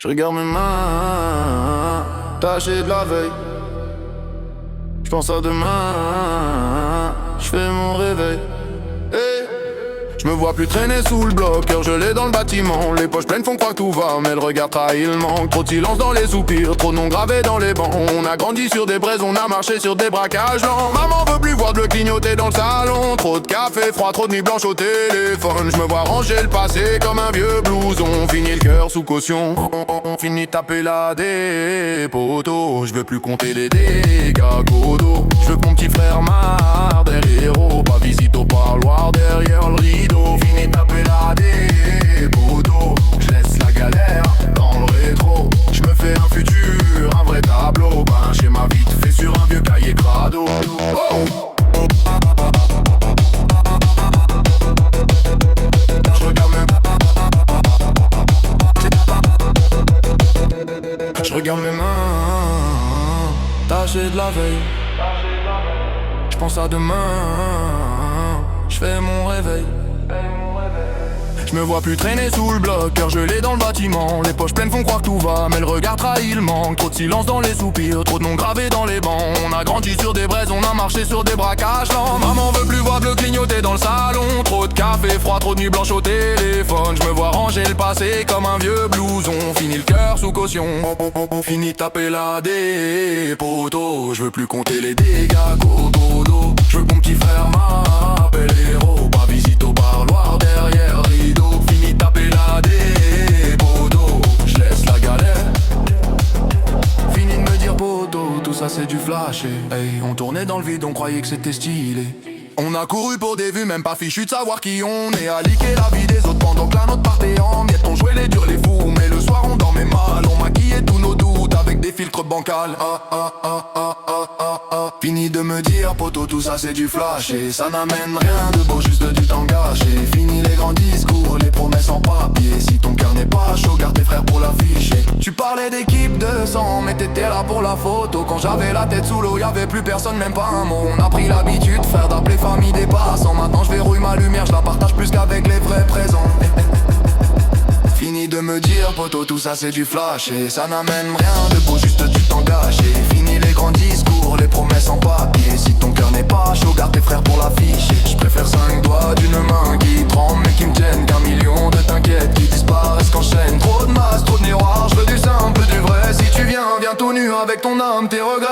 Je regarde mes mains tachées de la veille. Je pense à demain, je fais mon réveil. Hey. Je me vois plus traîner sous le bloc, cœur gelé dans le bâtiment. Les poches pleines font croire que tout va, mais le regard trahit le manque. Trop de silence dans les soupirs, trop de noms gravés dans les bancs. On a grandi sur des braises, on a marché sur des braquages lents. Maman veut plus voir de le clignoter dans le salon. Trop de café froid, trop de nuits blanches au téléphone. Je me vois ranger le passé comme un vieux blouson. Fini le cœur sous caution, on finit taper la des poteaux. Je veux plus compter les dégâts godo. Je veux que mon petit frère marre des héros. Pas visite au parloir derrière le rideau. Fini taper la des poteaux. Je laisse la galère dans le rétro. Je me fais un futur, un vrai tableau. Un schéma vite fait sur un vieux cahier crado. Oh. Je regarde mes mains tachées de la veille. Je pense à demain, je fais mon réveil. Je me vois plus traîner sous le bloc, cœur gelé dans le bâtiment. Les poches pleines font croire que tout va, mais le regard trahit le manque. Trop de silence dans les soupirs, trop de noms gravés dans les bancs. On a grandi sur des braises, on a marché sur des braquages lents. Maman veut plus voir de le clignoter dans le salon. Trop de café froid, trop de nuits blanches au téléphone. Je me vois ranger le passé comme un vieux blouson. Fini le cœur sous caution, on finit taper la des poteaux. Je veux plus compter les dégâts godo. Je veux que mon petit frère m'appelle héros. Pas visite au parloir derrière rideau. Fini taper la des poteaux. Je laisse la galère. Fini de me dire poteau, tout ça c'est du flash. Hey, on tournait dans le vide, on croyait que c'était stylé. On a couru pour des vues, même pas fichu de savoir qui on est. À liquer la vie des autres pendant que la nôtre partait en miettes. On jouait les durs, les fous, mais le soir on dormait mal. On maquillait tous nos doutes avec des filtres bancals. Fini de me dire poteau, tout ça c'est du flash. Et ça n'amène rien de beau, juste du temps gâché. Fini les grands discours, les promesses en papier. Si ton cœur n'est pas chaud, garde tes frères pour l'afficher. Tu parlais d'équipe de sang, mais t'étais là pour la photo. Quand j'avais la tête sous l'eau, y'avait plus personne, même pas un mot. On a pris l'habitude, frère, d'appeler famille des passants. Maintenant je verrouille ma lumière, je la partage plus qu'avec les vrais présents. Fini de me dire poteau, tout ça c'est du flash. Et ça n'amène rien de beau, juste du temps gâché. Fini les grands discours, les promesses en papier. Si ton cœur n'est pas chaud, garde tes frères pour l'afficher. Je préfère 5 doigts d'une main qui tremble mais qui me tiennent qu'un million de t'inquiètes qui disparaissent qu'enchaînent. Trop de masse, trop de miroirs, je veux du simple, du vrai. Si tu viens tout nu avec ton âme, tes regrets.